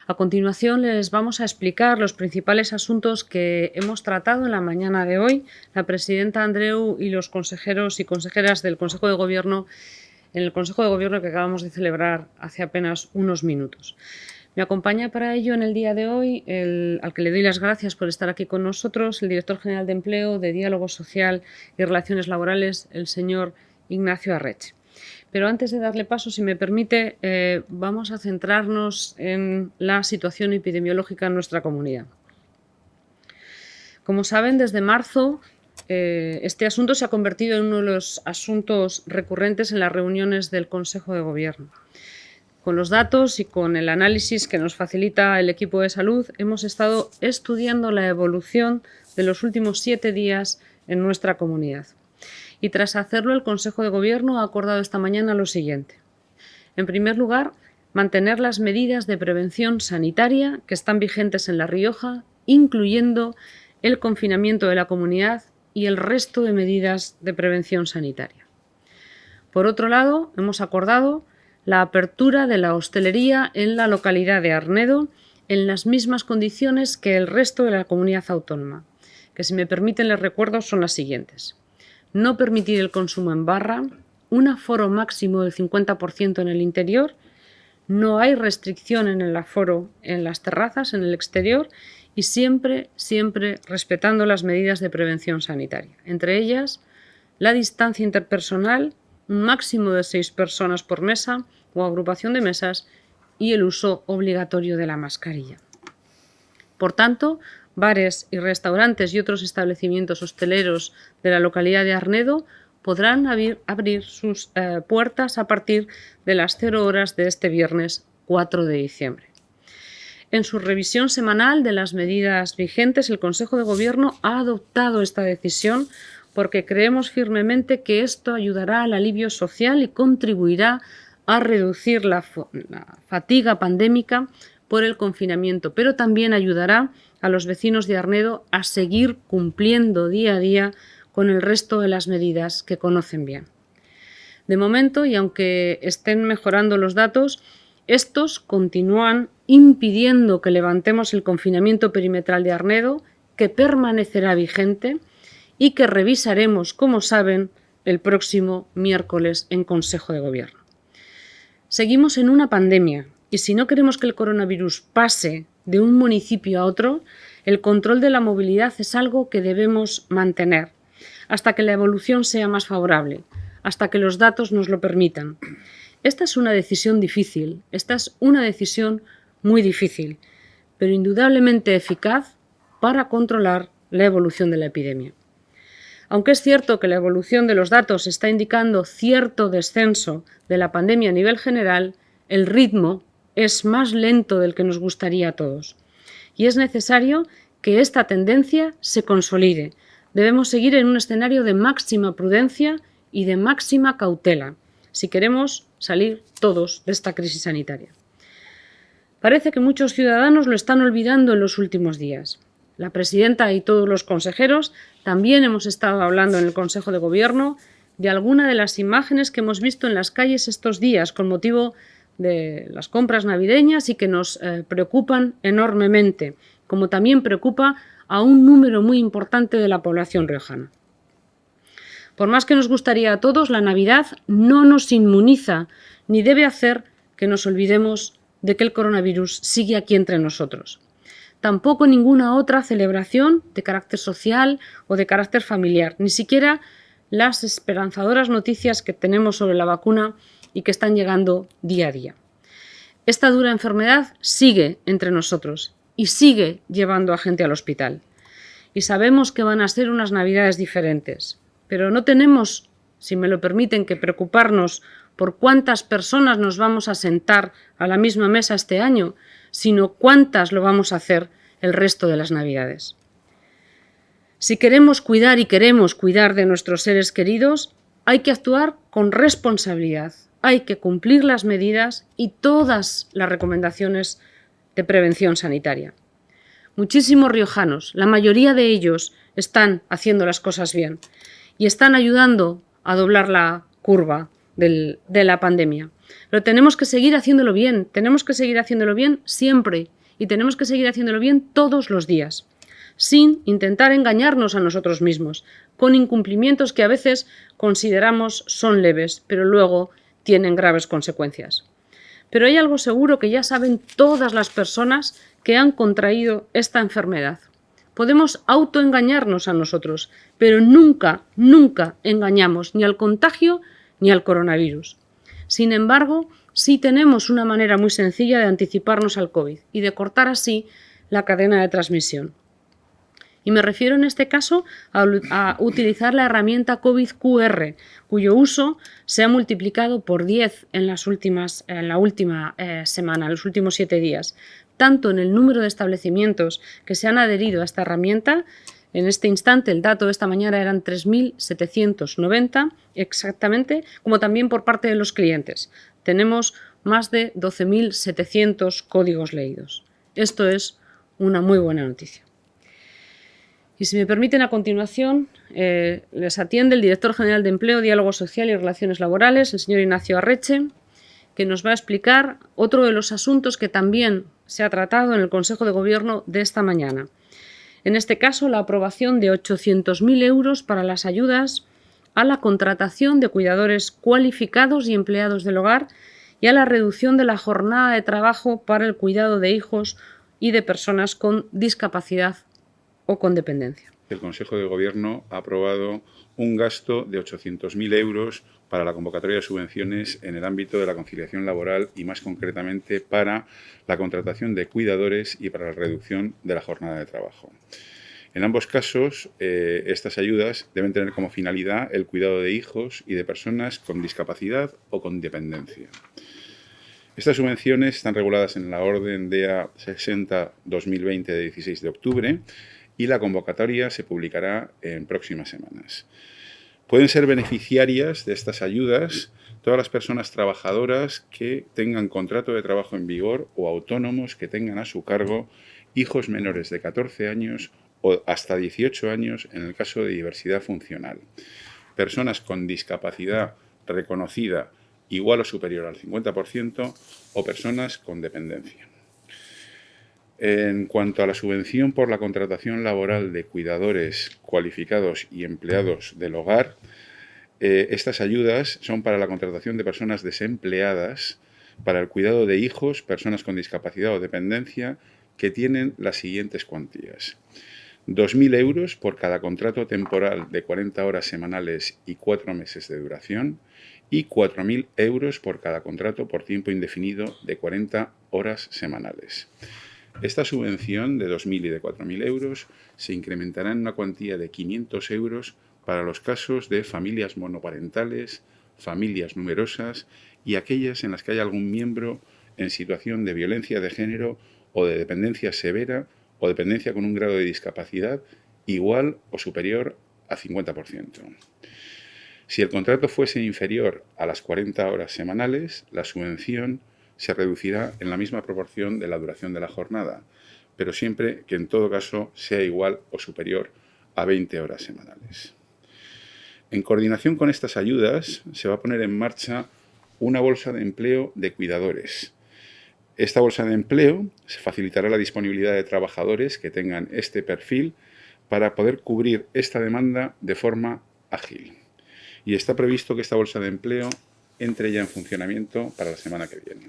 A continuación les vamos a explicar los principales asuntos que hemos tratado en la mañana de hoy, la presidenta Andreu y los consejeros y consejeras del Consejo de Gobierno, en el Consejo de Gobierno que acabamos de celebrar hace apenas unos minutos. Me acompaña para ello en el día de hoy, al que le doy las gracias por estar aquí con nosotros, el director general de Empleo, de Diálogo Social y Relaciones Laborales, el señor Ignacio Arretxe. Pero antes de darle paso, si me permite, vamos a centrarnos en la situación epidemiológica en nuestra comunidad. Como saben, desde marzo este asunto se ha convertido en uno de los asuntos recurrentes en las reuniones del Consejo de Gobierno. Con los datos y con el análisis que nos facilita el equipo de salud, hemos estado estudiando la evolución de los últimos 7 días en nuestra comunidad. Y tras hacerlo, el Consejo de Gobierno ha acordado esta mañana lo siguiente. En primer lugar, mantener las medidas de prevención sanitaria que están vigentes en La Rioja, incluyendo el confinamiento de la comunidad y el resto de medidas de prevención sanitaria. Por otro lado, hemos acordado la apertura de la hostelería en la localidad de Arnedo en las mismas condiciones que el resto de la comunidad autónoma, que si me permiten les recuerdo son las siguientes. No permitir el consumo en barra, un aforo máximo del 50% en el interior, no hay restricción en el aforo en las terrazas, en el exterior y siempre respetando las medidas de prevención sanitaria. Entre ellas, la distancia interpersonal, un máximo de 6 personas por mesa o agrupación de mesas y el uso obligatorio de la mascarilla. Por tanto, bares y restaurantes y otros establecimientos hosteleros de la localidad de Arnedo podrán abrir sus puertas a partir de las 0 horas de este viernes 4 de diciembre. En su revisión semanal de las medidas vigentes, el Consejo de Gobierno ha adoptado esta decisión porque creemos firmemente que esto ayudará al alivio social y contribuirá a reducir la fatiga pandémica por el confinamiento, pero también ayudará a los vecinos de Arnedo a seguir cumpliendo día a día con el resto de las medidas que conocen bien. De momento, y aunque estén mejorando los datos, estos continúan impidiendo que levantemos el confinamiento perimetral de Arnedo, que permanecerá vigente y que revisaremos, como saben, el próximo miércoles en Consejo de Gobierno. Seguimos en una pandemia y si no queremos que el coronavirus pase de un municipio a otro, el control de la movilidad es algo que debemos mantener hasta que la evolución sea más favorable, hasta que los datos nos lo permitan. Esta es una decisión difícil, esta es una decisión muy difícil, pero indudablemente eficaz para controlar la evolución de la epidemia. Aunque es cierto que la evolución de los datos está indicando cierto descenso de la pandemia a nivel general, el ritmo es más lento del que nos gustaría a todos. Y es necesario que esta tendencia se consolide. Debemos seguir en un escenario de máxima prudencia y de máxima cautela, si queremos salir todos de esta crisis sanitaria. Parece que muchos ciudadanos lo están olvidando en los últimos días. La presidenta y todos los consejeros también hemos estado hablando en el Consejo de Gobierno de alguna de las imágenes que hemos visto en las calles estos días con motivo de las compras navideñas y que nos preocupan enormemente, como también preocupa a un número muy importante de la población riojana. Por más que nos gustaría a todos, la Navidad no nos inmuniza ni debe hacer que nos olvidemos de que el coronavirus sigue aquí entre nosotros. Tampoco ninguna otra celebración de carácter social o de carácter familiar, ni siquiera las esperanzadoras noticias que tenemos sobre la vacuna y que están llegando día a día. Esta dura enfermedad sigue entre nosotros y sigue llevando a gente al hospital. Y sabemos que van a ser unas Navidades diferentes, pero no tenemos, si me lo permiten, que preocuparnos por cuántas personas nos vamos a sentar a la misma mesa este año, sino cuántas lo vamos a hacer el resto de las Navidades. Si queremos cuidar y queremos cuidar de nuestros seres queridos, hay que actuar con responsabilidad, hay que cumplir las medidas y todas las recomendaciones de prevención sanitaria. Muchísimos riojanos, la mayoría de ellos, están haciendo las cosas bien y están ayudando a doblar la curva de la pandemia. Pero tenemos que seguir haciéndolo bien, tenemos que seguir haciéndolo bien siempre y tenemos que seguir haciéndolo bien todos los días, sin intentar engañarnos a nosotros mismos, con incumplimientos que a veces consideramos son leves, pero luego tienen graves consecuencias. Pero hay algo seguro que ya saben todas las personas que han contraído esta enfermedad. Podemos autoengañarnos a nosotros, pero nunca, nunca engañamos ni al contagio ni al coronavirus. Sin embargo, sí tenemos una manera muy sencilla de anticiparnos al COVID y de cortar así la cadena de transmisión. Y me refiero en este caso a utilizar la herramienta COVID QR, cuyo uso se ha multiplicado por 10 en la última semana, en los últimos 7 días, tanto en el número de establecimientos que se han adherido a esta herramienta. En este instante, el dato de esta mañana eran 3.790 exactamente, como también por parte de los clientes. Tenemos más de 12.700 códigos leídos. Esto es una muy buena noticia. Y si me permiten, a continuación les atiende el Director General de Empleo, Diálogo Social y Relaciones Laborales, el señor Ignacio Arreche, que nos va a explicar otro de los asuntos que también se ha tratado en el Consejo de Gobierno de esta mañana. En este caso, la aprobación de 800.000 euros para las ayudas a la contratación de cuidadores cualificados y empleados del hogar y a la reducción de la jornada de trabajo para el cuidado de hijos y de personas con discapacidad o con dependencia. El Consejo de Gobierno ha aprobado un gasto de 800.000 euros para la convocatoria de subvenciones en el ámbito de la conciliación laboral y, más concretamente, para la contratación de cuidadores y para la reducción de la jornada de trabajo. En ambos casos, estas ayudas deben tener como finalidad el cuidado de hijos y de personas con discapacidad o con dependencia. Estas subvenciones están reguladas en la Orden DEA 60-2020 de 16 de octubre y la convocatoria se publicará en próximas semanas. Pueden ser beneficiarias de estas ayudas todas las personas trabajadoras que tengan contrato de trabajo en vigor o autónomos que tengan a su cargo hijos menores de 14 años o hasta 18 años en el caso de diversidad funcional, personas con discapacidad reconocida igual o superior al 50% o personas con dependencia. En cuanto a la subvención por la contratación laboral de cuidadores cualificados y empleados del hogar, estas ayudas son para la contratación de personas desempleadas, para el cuidado de hijos, personas con discapacidad o dependencia, que tienen las siguientes cuantías. 2.000 euros por cada contrato temporal de 40 horas semanales y 4 meses de duración y 4.000 euros por cada contrato por tiempo indefinido de 40 horas semanales. Esta subvención de 2.000 y de 4.000 euros se incrementará en una cuantía de 500 euros para los casos de familias monoparentales, familias numerosas y aquellas en las que haya algún miembro en situación de violencia de género o de dependencia severa o dependencia con un grado de discapacidad igual o superior a 50%. Si el contrato fuese inferior a las 40 horas semanales, la subvención se reducirá en la misma proporción de la duración de la jornada, pero siempre que en todo caso sea igual o superior a 20 horas semanales. En coordinación con estas ayudas, se va a poner en marcha una bolsa de empleo de cuidadores. Esta bolsa de empleo se facilitará la disponibilidad de trabajadores que tengan este perfil para poder cubrir esta demanda de forma ágil. Y está previsto que esta bolsa de empleo entre ya en funcionamiento para la semana que viene.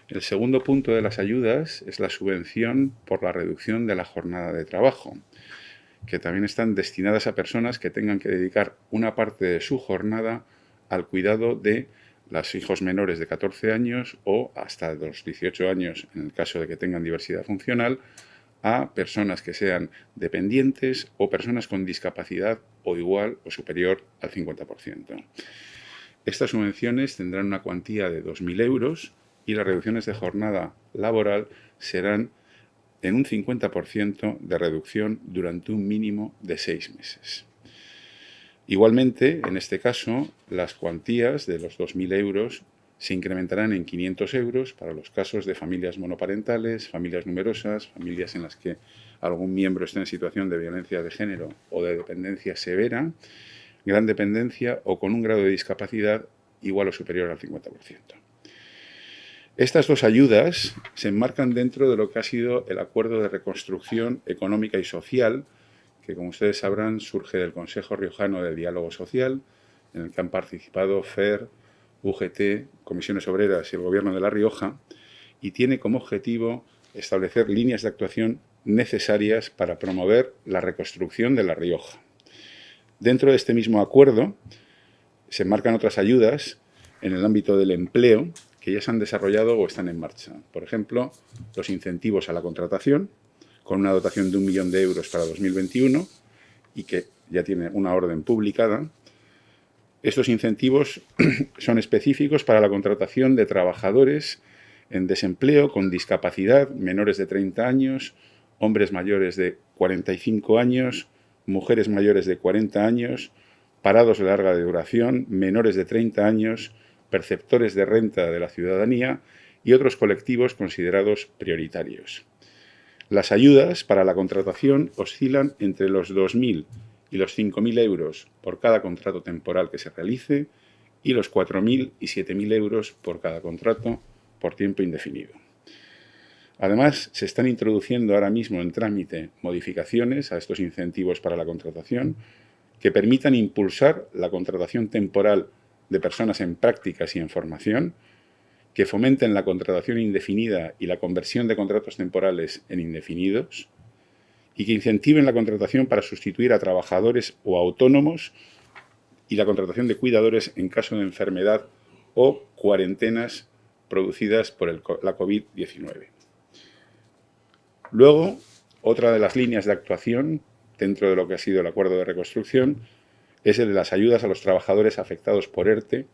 El segundo punto de las ayudas es la subvención por la reducción de la jornada de trabajo, que también están destinadas a personas que tengan que dedicar una parte de su jornada al cuidado de los hijos menores de 14 años o hasta los 18 años, en el caso de que tengan diversidad funcional, a personas que sean dependientes o personas con discapacidad o igual o superior al 50%. Estas subvenciones tendrán una cuantía de 2.000 euros y las reducciones de jornada laboral serán en un 50% de reducción durante un mínimo de 6 meses. Igualmente, en este caso, las cuantías de los 2.000 euros se incrementarán en 500 euros para los casos de familias monoparentales, familias numerosas, familias en las que algún miembro esté en situación de violencia de género o de dependencia severa, gran dependencia o con un grado de discapacidad igual o superior al 50%. Estas dos ayudas se enmarcan dentro de lo que ha sido el Acuerdo de Reconstrucción Económica y Social, que, como ustedes sabrán, surge del Consejo Riojano de Diálogo Social, en el que han participado FER, UGT, Comisiones Obreras y el Gobierno de La Rioja, y tiene como objetivo establecer líneas de actuación necesarias para promover la reconstrucción de La Rioja. Dentro de este mismo acuerdo se enmarcan otras ayudas en el ámbito del empleo que ya se han desarrollado o están en marcha. Por ejemplo, los incentivos a la contratación, con una dotación de 1 millón de euros para 2021 y que ya tiene una orden publicada. Estos incentivos son específicos para la contratación de trabajadores en desempleo con discapacidad, menores de 30 años, hombres mayores de 45 años, mujeres mayores de 40 años, parados de larga duración, menores de 30 años, perceptores de renta de la ciudadanía y otros colectivos considerados prioritarios. Las ayudas para la contratación oscilan entre los 2.000 y los 5.000 euros por cada contrato temporal que se realice y los 4.000 y 7.000 euros por cada contrato por tiempo indefinido. Además, se están introduciendo ahora mismo en trámite modificaciones a estos incentivos para la contratación que permitan impulsar la contratación temporal de personas en prácticas y en formación, que fomenten la contratación indefinida y la conversión de contratos temporales en indefinidos, y que incentiven la contratación para sustituir a trabajadores o autónomos y la contratación de cuidadores en caso de enfermedad o cuarentenas producidas por la COVID-19. Luego, otra de las líneas de actuación dentro de lo que ha sido el acuerdo de reconstrucción es el de las ayudas a los trabajadores afectados por ERTE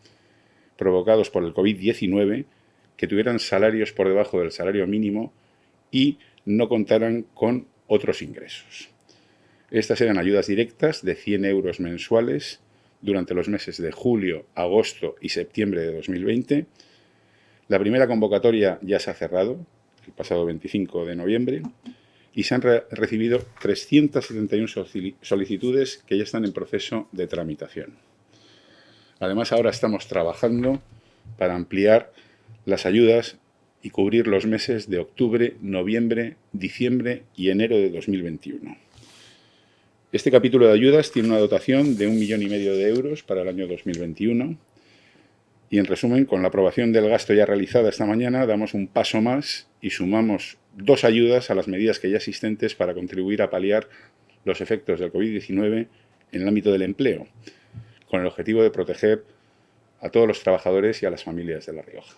provocados por el COVID-19 que tuvieran salarios por debajo del salario mínimo y no contaran con otros ingresos. Estas eran ayudas directas de 100 euros mensuales durante los meses de julio, agosto y septiembre de 2020. La primera convocatoria ya se ha cerrado, el pasado 25 de noviembre, y se han recibido 371 solicitudes que ya están en proceso de tramitación. Además, ahora estamos trabajando para ampliar las ayudas y cubrir los meses de octubre, noviembre, diciembre y enero de 2021. Este capítulo de ayudas tiene una dotación de 1,5 millones de euros para el año 2021 y, en resumen, con la aprobación del gasto ya realizada esta mañana, damos un paso más y sumamos 2 ayudas a las medidas que ya existentes para contribuir a paliar los efectos del COVID-19 en el ámbito del empleo, con el objetivo de proteger a todos los trabajadores y a las familias de La Rioja.